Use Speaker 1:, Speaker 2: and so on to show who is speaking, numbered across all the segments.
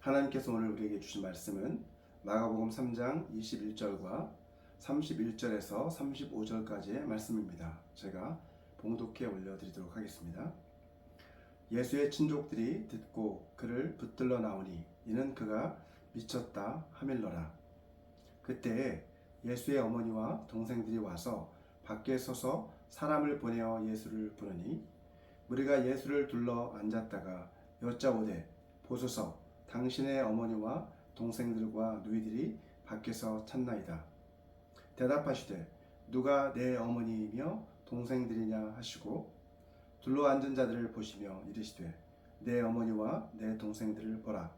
Speaker 1: 하나님께서 오늘 우리에게 주신 말씀은 마가복음 3장 21절과 31절에서 35절까지의 말씀입니다. 제가 봉독해 올려드리도록 하겠습니다. 예수의 친족들이 듣고 그를 붙들러 나오니 이는 그가 미쳤다 하밀러라. 그때에 예수의 어머니와 동생들이 와서 밖에 서서 사람을 보내어 예수를 부르니 무리가 예수를 둘러 앉았다가 여짜오되 보소서 당신의 어머니와 동생들과 누이들이 밖에서 찾나이다. 대답하시되 누가 내 어머니이며 동생들이냐 하시고 둘러 앉은 자들을 보시며 이르시되 내 어머니와 내 동생들을 보라.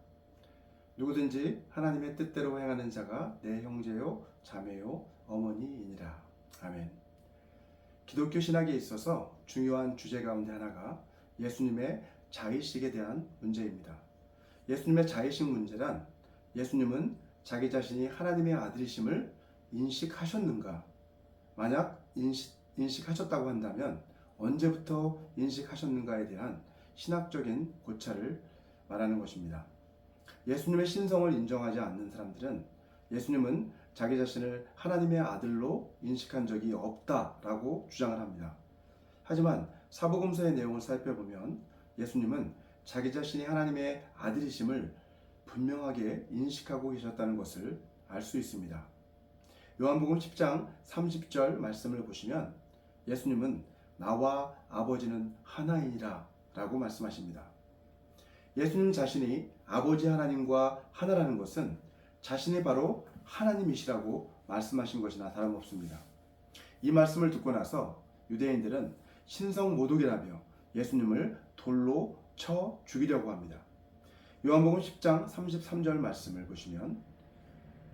Speaker 1: 누구든지 하나님의 뜻대로 행하는 자가 내 형제요 자매요 어머니이니라. 아멘. 기독교 신학에 있어서 중요한 주제 가운데 하나가 예수님의 자의식에 대한 문제입니다. 예수님의 자의식 문제란 예수님은 자기 자신이 하나님의 아들이심을 인식하셨는가? 만약 인식하셨다고 한다면 언제부터 인식하셨는가에 대한 신학적인 고찰을 말하는 것입니다. 예수님의 신성을 인정하지 않는 사람들은 예수님은 자기 자신을 하나님의 아들로 인식한 적이 없다라고 주장을 합니다. 하지만 사복음서의 내용을 살펴보면 예수님은 자기 자신이 하나님의 아들이심을 분명하게 인식하고 계셨다는 것을 알 수 있습니다. 요한복음 10장 30절 말씀을 보시면 예수님은 나와 아버지는 하나이니라 라고 말씀하십니다. 예수님 자신이 아버지 하나님과 하나라는 것은 자신이 바로 하나님이시라고 말씀하신 것이나 다름없습니다. 이 말씀을 듣고 나서 유대인들은 신성모독이라며 예수님을 돌로 쳐 죽이려고 합니다. 요한복음 10장 33절 말씀을 보시면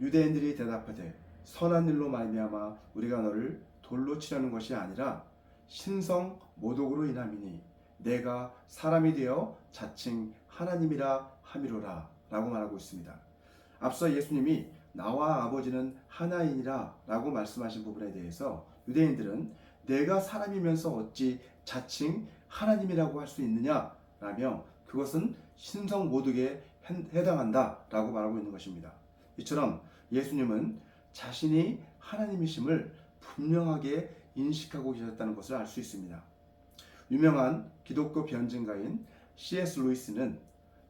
Speaker 1: 유대인들이 대답하되 선한 일로 말미암아 우리가 너를 돌로 치려는 것이 아니라 신성모독으로 인함이니 내가 사람이 되어 자칭 하나님이라 함이로라 라고 말하고 있습니다. 앞서 예수님이 나와 아버지는 하나이니라 라고 말씀하신 부분에 대해서 유대인들은 내가 사람이면서 어찌 자칭 하나님이라고 할 수 있느냐 라며 그것은 신성모독에 해당한다 라고 말하고 있는 것입니다. 이처럼 예수님은 자신이 하나님이심을 분명하게 인식하고 계셨다는 것을 알 수 있습니다. 유명한 기독교 변증가인 C.S. 루이스는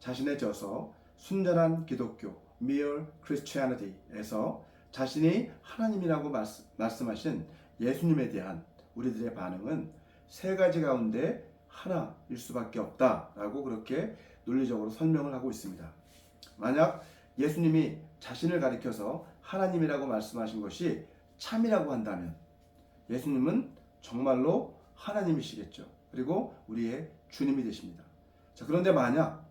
Speaker 1: 자신의 저서 순전한 기독교 Mere Christianity에서 자신이 하나님이라고 말씀하신 예수님에 대한 우리들의 반응은 세 가지 가운데 하나일 수밖에 없다라고 그렇게 논리적으로 설명을 하고 있습니다. 만약 예수님이 자신을 가리켜서 하나님이라고 말씀하신 것이 참이라고 한다면 예수님은 정말로 하나님이시겠죠. 그리고 우리의 주님이 되십니다. 자, 그런데 만약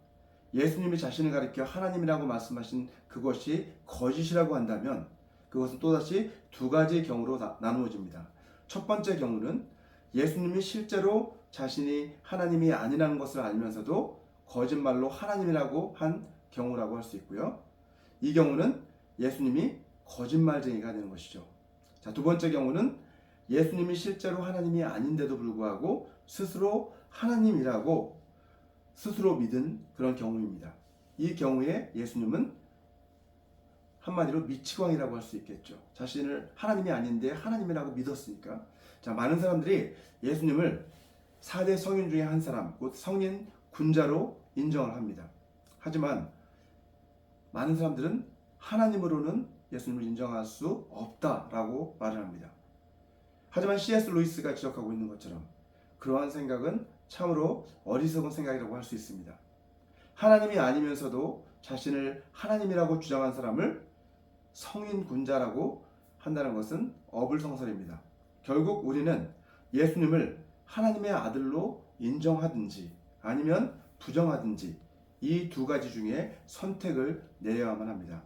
Speaker 1: 예수님이 자신을 가리켜 하나님이라고 말씀하신 그것이 거짓이라고 한다면 그것은 또다시 두 가지 경우로 나누어집니다. 첫 번째 경우는 예수님이 실제로 자신이 하나님이 아니라는 것을 알면서도 거짓말로 하나님이라고 한 경우라고 할 수 있고요. 이 경우는 예수님이 거짓말쟁이가 되는 것이죠. 자, 두 번째 경우는 예수님이 실제로 하나님이 아닌데도 불구하고 스스로 하나님이라고 스스로 믿은 그런 경우입니다. 이 경우에 예수님은 한마디로 미치광이라고 할 수 있겠죠. 자신을 하나님이 아닌데 하나님이라고 믿었으니까. 자, 많은 사람들이 예수님을 4대 성인 중에 한 사람, 곧 성인 군자로 인정을 합니다. 하지만 많은 사람들은 하나님으로는 예수님을 인정할 수 없다라고 말을 합니다. 하지만 C.S. 루이스가 지적하고 있는 것처럼 그러한 생각은 참으로 어리석은 생각이라고 할 수 있습니다. 하나님이 아니면서도 자신을 하나님이라고 주장한 사람을 성인 군자라고 한다는 것은 어불성설입니다. 결국 우리는 예수님을 하나님의 아들로 인정하든지 아니면 부정하든지 이 두 가지 중에 선택을 내려야만 합니다.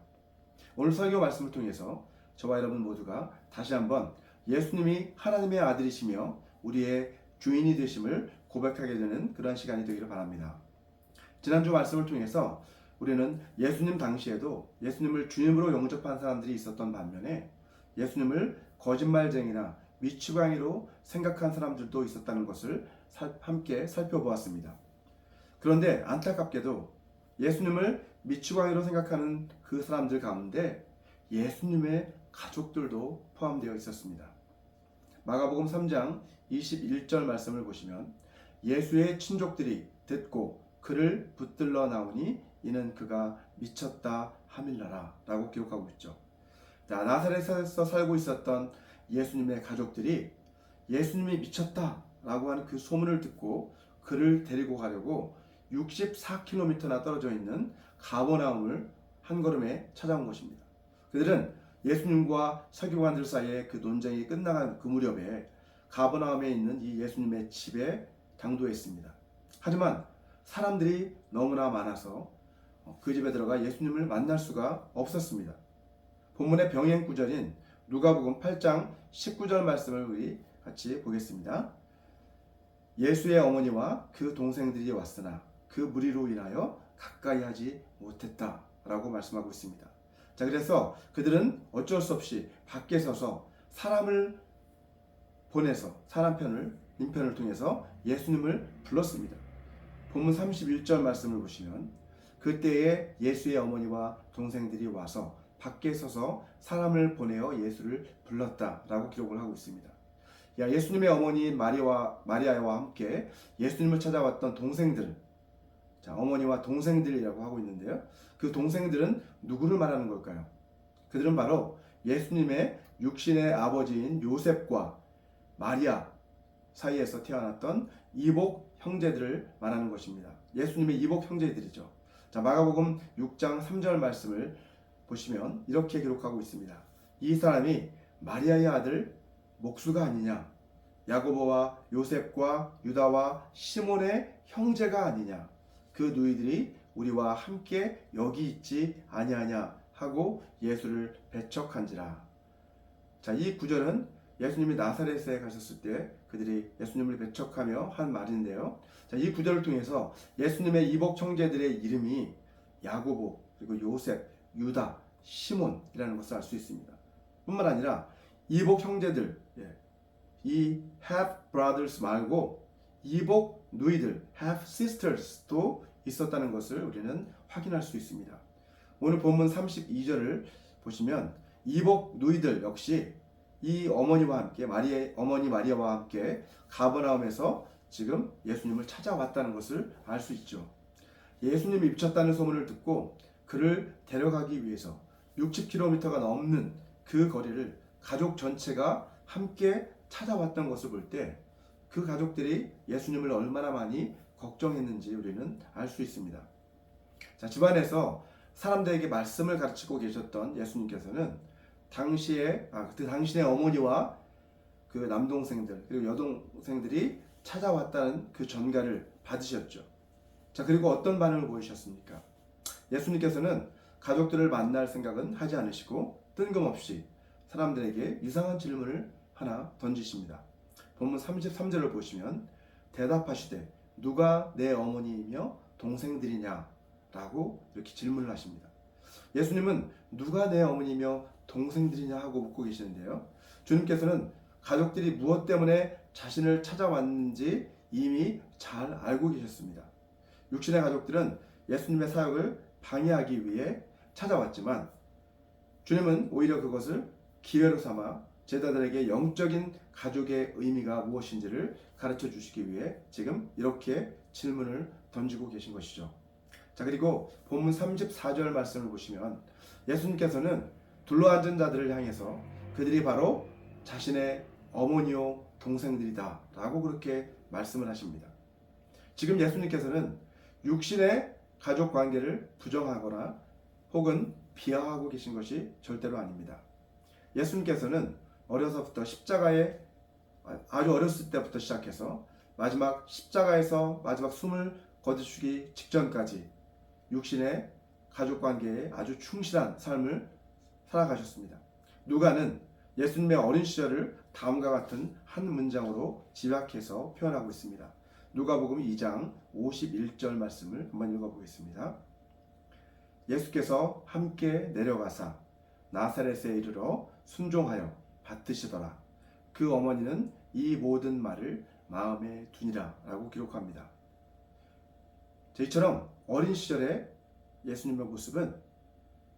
Speaker 1: 오늘 설교 말씀을 통해서 저와 여러분 모두가 다시 한번 예수님이 하나님의 아들이시며 우리의 주인이 되심을 고백하게 되는 그런 시간이 되기를 바랍니다. 지난주 말씀을 통해서 우리는 예수님 당시에도 예수님을 주님으로 영접한 사람들이 있었던 반면에 예수님을 거짓말쟁이나 미치광이로 생각한 사람들도 있었다는 것을 함께 살펴보았습니다. 그런데 안타깝게도 예수님을 미추광이로 생각하는 그 사람들 가운데 예수님의 가족들도 포함되어 있었습니다. 마가복음 3장 21절 말씀을 보시면 예수의 친족들이 듣고 그를 붙들러 나오니 이는 그가 미쳤다 함일라라 라고 기록하고 있죠. 자, 나사렛에서 살고 있었던 예수님의 가족들이 예수님이 미쳤다 라고 하는 그 소문을 듣고 그를 데리고 가려고 64km나 떨어져 있는 가버나움을 한 걸음에 찾아온 것입니다. 그들은 예수님과 서기관들 사이에 그 논쟁이 끝나간 그 무렵에 가버나움에 있는 이 예수님의 집에 당도했습니다. 하지만 사람들이 너무나 많아서 그 집에 들어가 예수님을 만날 수가 없었습니다. 본문의 병행 구절인 누가복음 8장 19절 말씀을 우리 같이 보겠습니다. 예수의 어머니와 그 동생들이 왔으나 그 무리로 인하여 가까이 하지 못했다 라고 말씀하고 있습니다. 자, 그래서 그들은 어쩔 수 없이 밖에 서서 사람을 보내서 인편을 통해서 예수님을 불렀습니다. 본문 31절 말씀을 보시면 그때에 예수의 어머니와 동생들이 와서 밖에 서서 사람을 보내어 예수를 불렀다라고 기록을 하고 있습니다. 예수님의 어머니 마리아와 함께 예수님을 찾아왔던 동생들, 자, 어머니와 동생들이라고 하고 있는데요. 그 동생들은 누구를 말하는 걸까요? 그들은 바로 예수님의 육신의 아버지인 요셉과 마리아 사이에서 태어났던 이복 형제들을 말하는 것입니다. 예수님의 이복 형제들이죠. 자, 마가복음 6장 3절 말씀을 보시면 이렇게 기록하고 있습니다. 이 사람이 마리아의 아들 목수가 아니냐? 야고보와 요셉과 유다와 시몬의 형제가 아니냐? 그 누이들이 우리와 함께 여기 있지 아니하냐 하고 예수를 배척한지라. 자, 이 구절은 예수님이 나사렛에 가셨을 때 그들이 예수님을 배척하며 한 말인데요. 자, 이 구절을 통해서 예수님의 이복 형제들의 이름이 야고보, 그리고 요셉, 유다, 시몬이라는 것을 알 수 있습니다. 뿐만 아니라 이복 형제들, 이 half brothers 말고 이복 누이들, half sisters도 있었다는 것을 우리는 확인할 수 있습니다. 오늘 본문 32절을 보시면 이복 누이들 역시 이 어머니와 함께 어머니 마리아와 함께 가버나움에서 지금 예수님을 찾아왔다는 것을 알 수 있죠. 예수님이 미쳤다는 소문을 듣고 그를 데려가기 위해서 60km가 넘는 그 거리를 가족 전체가 함께 찾아왔던 것을 볼 때 그 가족들이 예수님을 얼마나 많이 걱정했는지 우리는 알 수 있습니다. 자, 집안에서 사람들에게 말씀을 가르치고 계셨던 예수님께서는 당신의 어머니와 그 남동생들 그리고 여동생들이 찾아왔다는 그 전가를 받으셨죠. 자, 그리고 어떤 반응을 보이셨습니까? 예수님께서는 가족들을 만날 생각은 하지 않으시고 뜬금없이 사람들에게 이상한 질문을 하나 던지십니다. 본문 33절을 보시면 대답하시되 누가 내 어머니이며 동생들이냐? 라고 이렇게 질문을 하십니다. 예수님은 누가 내 어머니며 동생들이냐 하고 묻고 계시는데요. 주님께서는 가족들이 무엇 때문에 자신을 찾아왔는지 이미 잘 알고 계셨습니다. 육신의 가족들은 예수님의 사역을 방해하기 위해 찾아왔지만 주님은 오히려 그것을 기회로 삼아 제자들에게 영적인 가족의 의미가 무엇인지를 가르쳐 주시기 위해 지금 이렇게 질문을 던지고 계신 것이죠. 자, 그리고 본문 34절 말씀을 보시면 예수님께서는 둘러앉은 자들을 향해서 그들이 바로 자신의 어머니요 동생들이다 라고 그렇게 말씀을 하십니다. 지금 예수님께서는 육신의 가족 관계를 부정하거나 혹은 비하하고 계신 것이 절대로 아닙니다. 예수님께서는 어려서부터 아주 어렸을 때부터 시작해서 마지막 십자가에서 마지막 숨을 거두시기 직전까지 육신의 가족 관계에 아주 충실한 삶을 살아가셨습니다. 누가는 예수님의 어린 시절을 다음과 같은 한 문장으로 집약해서 표현하고 있습니다. 누가복음 2장 51절 말씀을 한번 읽어보겠습니다. 예수께서 함께 내려가사 나사렛에 이르러 순종하여 받드시더라. 그 어머니는 이 모든 말을 마음에 두니라 라고 기록합니다. 이처럼 어린 시절에 예수님의 모습은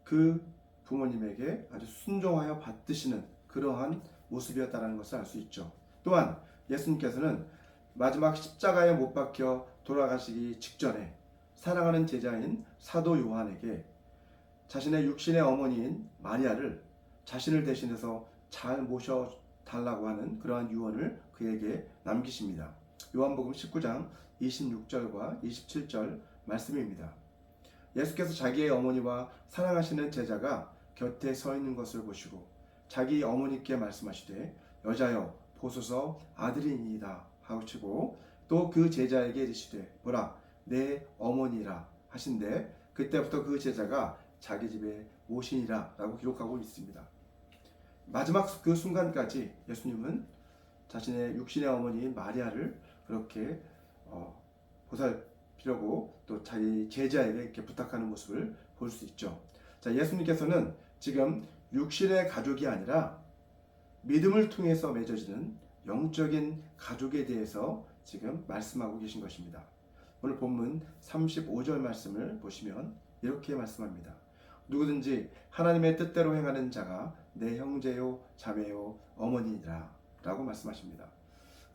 Speaker 1: 그 부모님에게 아주 순종하여 받드시는 그러한 모습이었다는 것을 알 수 있죠. 또한 예수님께서는 마지막 십자가에 못 박혀 돌아가시기 직전에 사랑하는 제자인 사도 요한에게 자신의 육신의 어머니인 마리아를 자신을 대신해서 잘 모셔달라고 하는 그러한 유언을 그에게 남기십니다. 요한복음 19장 26절과 27절 말씀입니다. 예수께서 자기의 어머니와 사랑하시는 제자가 곁에 서 있는 것을 보시고 자기 어머니께 말씀하시되 여자여 보소서 아들이니이다 하시고 또 그 제자에게 이르시되 보라 내 어머니라 하신데 그때부터 그 제자가 자기 집에 모시니라 라고 기록하고 있습니다. 마지막 그 순간까지 예수님은 자신의 육신의 어머니인 마리아를 그렇게 보살피려고 또 자기 제자에게 이렇게 부탁하는 모습을 볼 수 있죠. 자, 예수님께서는 지금 육신의 가족이 아니라 믿음을 통해서 맺어지는 영적인 가족에 대해서 지금 말씀하고 계신 것입니다. 오늘 본문 35절 말씀을 보시면 이렇게 말씀합니다. 누구든지 하나님의 뜻대로 행하는 자가 내 형제요 자매요 어머니라 라고 말씀하십니다.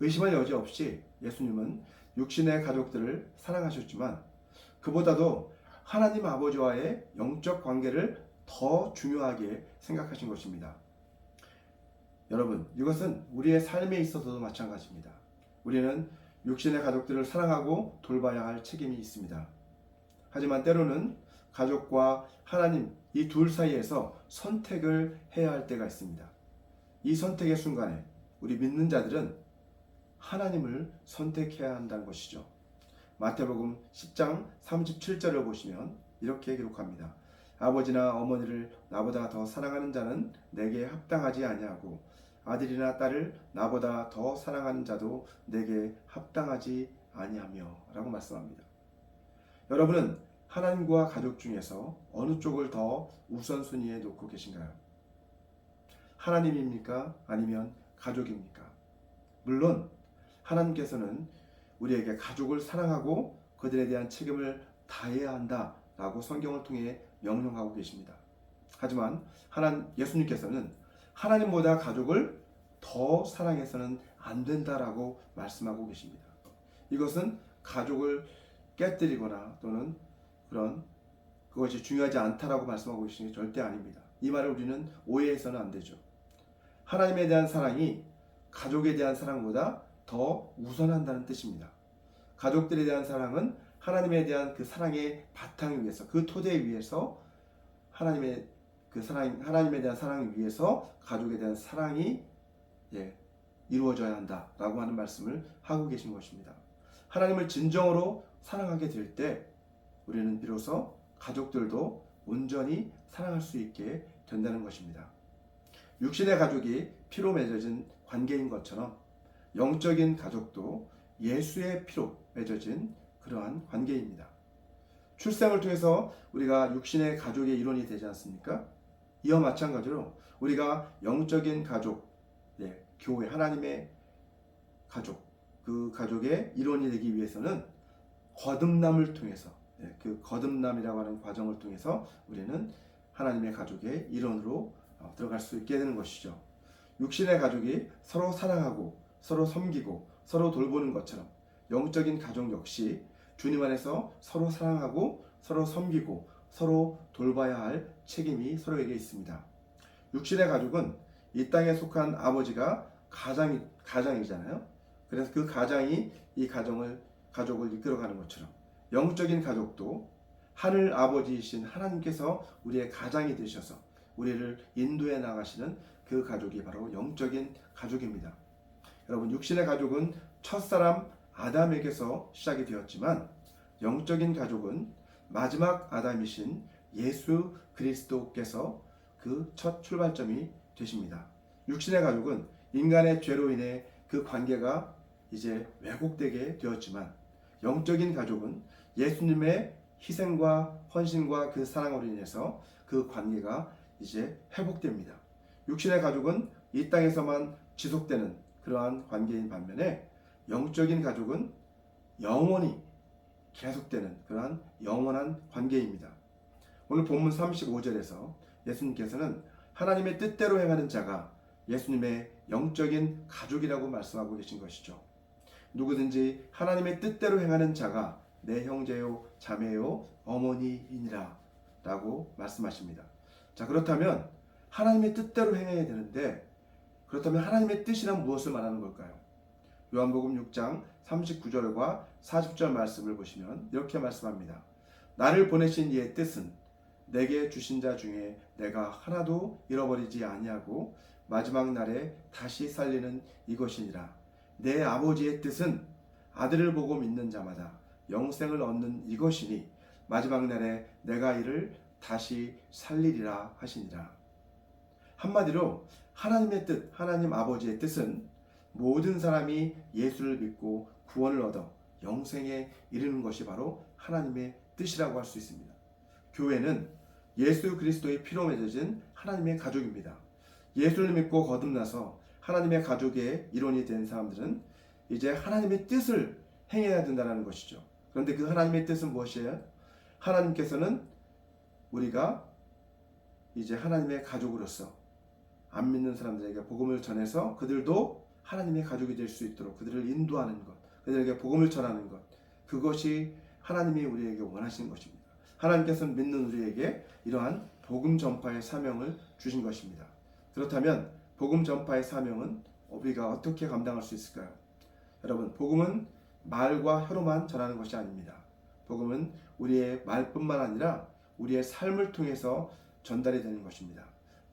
Speaker 1: 의심할 여지 없이 예수님은 육신의 가족들을 사랑하셨지만 그보다도 하나님 아버지와의 영적 관계를 더 중요하게 생각하신 것입니다. 여러분, 이것은 우리의 삶에 있어서도 마찬가지입니다. 우리는 육신의 가족들을 사랑하고 돌봐야 할 책임이 있습니다. 하지만 때로는 가족과 하나님 이 둘 사이에서 선택을 해야 할 때가 있습니다. 이 선택의 순간에 우리 믿는 자들은 하나님을 선택해야 한다는 것이죠. 마태복음 10장 37절을 보시면 이렇게 기록합니다. 아버지나 어머니를 나보다 더 사랑하는 자는 내게 합당하지 아니하고 아들이나 딸을 나보다 더 사랑하는 자도 내게 합당하지 아니하며 라고 말씀합니다. 여러분은 하나님과 가족 중에서 어느 쪽을 더 우선순위에 놓고 계신가요? 하나님입니까? 아니면 가족입니까? 물론 하나님께서는 우리에게 가족을 사랑하고 그들에 대한 책임을 다해야 한다라고 성경을 통해 명령하고 계십니다. 하지만 예수님께서는 하나님보다 가족을 더 사랑해서는 안 된다라고 말씀하고 계십니다. 이것은 가족을 깨뜨리거나 또는 그것이 중요하지 않다라고 말씀하고 계시는 게 절대 아닙니다. 이 말을 우리는 오해해서는 안 되죠. 하나님에 대한 사랑이 가족에 대한 사랑보다 더 우선한다는 뜻입니다. 가족들에 대한 사랑은 하나님에 대한 그 사랑의 바탕 위에서 그 토대 위에서 하나님에 대한 사랑을 위해서 가족에 대한 사랑이 이루어져야 한다라고 하는 말씀을 하고 계신 것입니다. 하나님을 진정으로 사랑하게 될 때 우리는 비로소 가족들도 온전히 사랑할 수 있게 된다는 것입니다. 육신의 가족이 피로 맺어진 관계인 것처럼 영적인 가족도 예수의 피로 맺어진 그러한 관계입니다. 출생을 통해서 우리가 육신의 가족의 일원이 되지 않습니까? 이와 마찬가지로 우리가 영적인 가족, 교회, 하나님의 가족, 그 가족의 일원이 되기 위해서는 거듭남을 통해서 그 거듭남이라고 하는 과정을 통해서 우리는 하나님의 가족의 일원으로 들어갈 수 있게 되는 것이죠. 육신의 가족이 서로 사랑하고 서로 섬기고 서로 돌보는 것처럼 영적인 가족 역시 주님 안에서 서로 사랑하고 서로 섬기고 서로 돌봐야 할 책임이 서로에게 있습니다. 육신의 가족은 이 땅에 속한 아버지가 가장이잖아요. 그래서 그 가장이 이 가족을 이끌어가는 것처럼 영적인 가족도 하늘 아버지이신 하나님께서 우리의 가장이 되셔서 우리를 인도해 나가시는 그 가족이 바로 영적인 가족입니다. 여러분, 육신의 가족은 첫사람 아담에게서 시작이 되었지만 영적인 가족은 마지막 아담이신 예수 그리스도께서 그 첫 출발점이 되십니다. 육신의 가족은 인간의 죄로 인해 그 관계가 이제 왜곡되게 되었지만 영적인 가족은 예수님의 희생과 헌신과 그 사랑으로 인해서 그 관계가 이제 회복됩니다. 육신의 가족은 이 땅에서만 지속되는 그러한 관계인 반면에 영적인 가족은 영원히 계속되는 그러한 영원한 관계입니다. 오늘 본문 35절에서 예수님께서는 하나님의 뜻대로 행하는 자가 예수님의 영적인 가족이라고 말씀하고 계신 것이죠. 누구든지 하나님의 뜻대로 행하는 자가 내 형제요 자매요 어머니이니라 라고 말씀하십니다. 자, 그렇다면 하나님의 뜻대로 행해야 되는데, 그렇다면 하나님의 뜻이란 무엇을 말하는 걸까요? 요한복음 6장 39절과 40절 말씀을 보시면 이렇게 말씀합니다. 나를 보내신 이의 뜻은 내게 주신 자 중에 내가 하나도 잃어버리지 아니하고 마지막 날에 다시 살리는 이것이니라. 내 아버지의 뜻은 아들을 보고 믿는 자마다 영생을 얻는 이것이니 마지막 날에 내가 이를 다시 살리리라 하시니라. 한마디로 하나님의 뜻, 하나님 아버지의 뜻은 모든 사람이 예수를 믿고 구원을 얻어 영생에 이르는 것이 바로 하나님의 뜻이라고 할 수 있습니다. 교회는 예수 그리스도의 피로 맺어진 하나님의 가족입니다. 예수를 믿고 거듭나서 하나님의 가족의 일원이 된 사람들은 이제 하나님의 뜻을 행해야 된다는 것이죠. 그런데 그 하나님의 뜻은 무엇이에요? 하나님께서는 우리가 이제 하나님의 가족으로서 안 믿는 사람들에게 복음을 전해서 그들도 하나님의 가족이 될 수 있도록 그들을 인도하는 것, 그들에게 복음을 전하는 것, 그것이 하나님이 우리에게 원하시는 것입니다. 하나님께서는 믿는 우리에게 이러한 복음 전파의 사명을 주신 것입니다. 그렇다면 복음 전파의 사명은 우리가 어떻게 감당할 수 있을까요? 여러분, 복음은 말과 혀로만 전하는 것이 아닙니다. 복음은 우리의 말뿐만 아니라 우리의 삶을 통해서 전달이 되는 것입니다.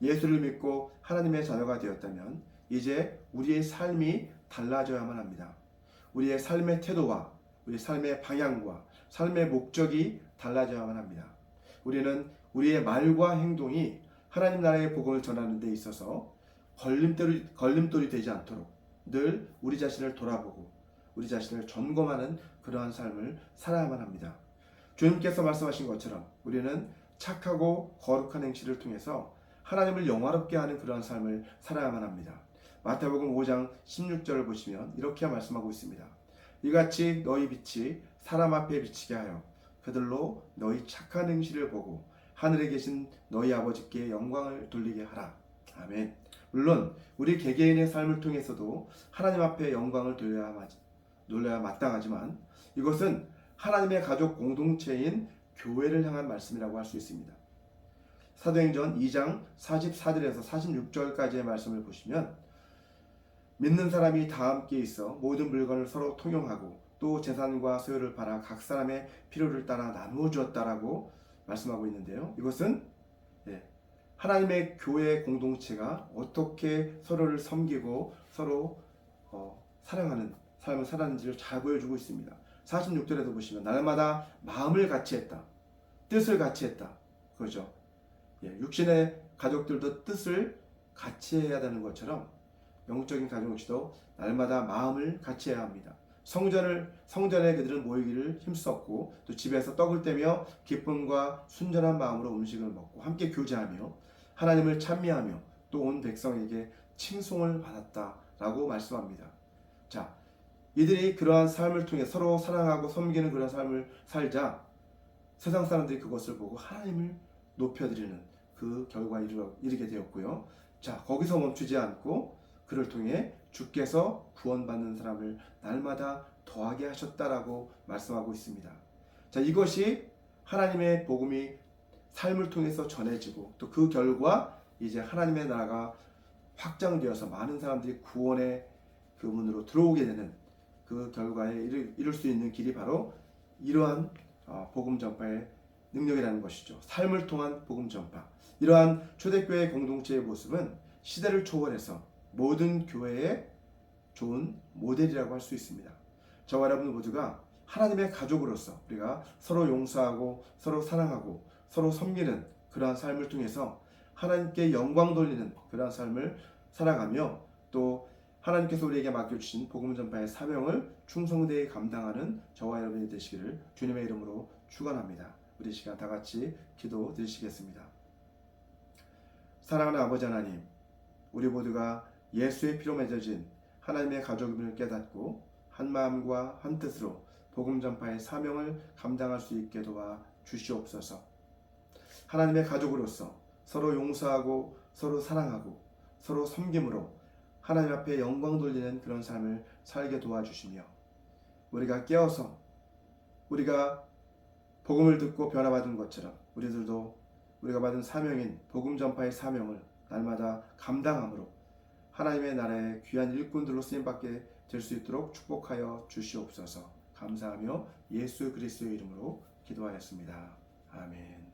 Speaker 1: 예수를 믿고 하나님의 자녀가 되었다면 이제 우리의 삶이 달라져야만 합니다. 우리의 삶의 태도와 우리 삶의 방향과 삶의 목적이 달라져야만 합니다. 우리는 우리의 말과 행동이 하나님 나라의 복음을 전하는 데 있어서 걸림돌이 되지 않도록 늘 우리 자신을 돌아보고 우리 자신을 점검하는 그러한 삶을 살아야만 합니다. 주님께서 말씀하신 것처럼 우리는 착하고 거룩한 행실을 통해서 하나님을 영화롭게 하는 그러한 삶을 살아야만 합니다. 마태복음 5장 16절을 보시면 이렇게 말씀하고 있습니다. 이같이 너희 빛이 사람 앞에 비치게 하여 그들로 너희 착한 행실을 보고 하늘에 계신 너희 아버지께 영광을 돌리게 하라. 아멘. 물론 우리 개개인의 삶을 통해서도 하나님 앞에 영광을 돌려야 마땅하지만 이것은 하나님의 가족 공동체인 교회를 향한 말씀이라고 할 수 있습니다. 사도행전 2장 44절에서 46절까지의 말씀을 보시면 믿는 사람이 다 함께 있어 모든 물건을 서로 통용하고 또 재산과 소유를 팔아 각 사람의 필요를 따라 나누어 주었다라고 말씀하고 있는데요. 이것은 하나님의 교회 공동체가 어떻게 서로를 섬기고 서로 사랑하는 삶을 살았는지를 잘 보여주고 있습니다. 46절에도 보시면 날마다 마음을 같이 했다. 뜻을 같이 했다. 그렇죠. 육신의 가족들도 뜻을 같이 해야 되는 것처럼 영적인 가정도 날마다 마음을 같이 해야 합니다. 성전에 그들은 모이기를 힘썼고 또 집에서 떡을 떼며 기쁨과 순전한 마음으로 음식을 먹고 함께 교제하며 하나님을 찬미하며 또 온 백성에게 칭송을 받았다라고 말씀합니다. 자, 이들이 그러한 삶을 통해 서로 사랑하고 섬기는 그런 삶을 살자 세상 사람들이 그것을 보고 하나님을 높여드리는 그 결과에 이르게 되었고요. 자, 거기서 멈추지 않고 그를 통해 주께서 구원받는 사람을 날마다 더하게 하셨다라고 말씀하고 있습니다. 자, 이것이 하나님의 복음이 삶을 통해서 전해지고 또 그 결과 이제 하나님의 나라가 확장되어서 많은 사람들이 구원의 그 문으로 들어오게 되는 그 결과에 이룰 수 있는 길이 바로 이러한 복음 전파의 능력이라는 것이죠. 삶을 통한 복음 전파. 이러한 초대교회 공동체의 모습은 시대를 초월해서 모든 교회의 좋은 모델이라고 할 수 있습니다. 저와 여러분 모두가 하나님의 가족으로서 우리가 서로 용서하고 서로 사랑하고 서로 섬기는 그러한 삶을 통해서 하나님께 영광 돌리는 그러한 삶을 살아가며 또 하나님께서 우리에게 맡겨주신 복음 전파의 사명을 충성되이 감당하는 저와 여러분이 되시기를 주님의 이름으로 축원합니다. 우리 시간 다 같이 기도 드리시겠습니다. 사랑하는 아버지 하나님, 우리 모두가 예수의 피로 맺어진 하나님의 가족임을 깨닫고 한 마음과 한 뜻으로 복음 전파의 사명을 감당할 수 있게 도와 주시옵소서. 하나님의 가족으로서 서로 용서하고 서로 사랑하고 서로 섬김으로 하나님 앞에 영광 돌리는 그런 삶을 살게 도와주시며, 우리가 깨어서 우리가 복음을 듣고 변화받은 것처럼 우리들도 우리가 받은 사명인 복음 전파의 사명을 날마다 감당함으로 하나님의 나라의 귀한 일꾼들로 쓰임받게 될 수 있도록 축복하여 주시옵소서. 감사하며 예수 그리스도의 이름으로 기도하였습니다. 아멘.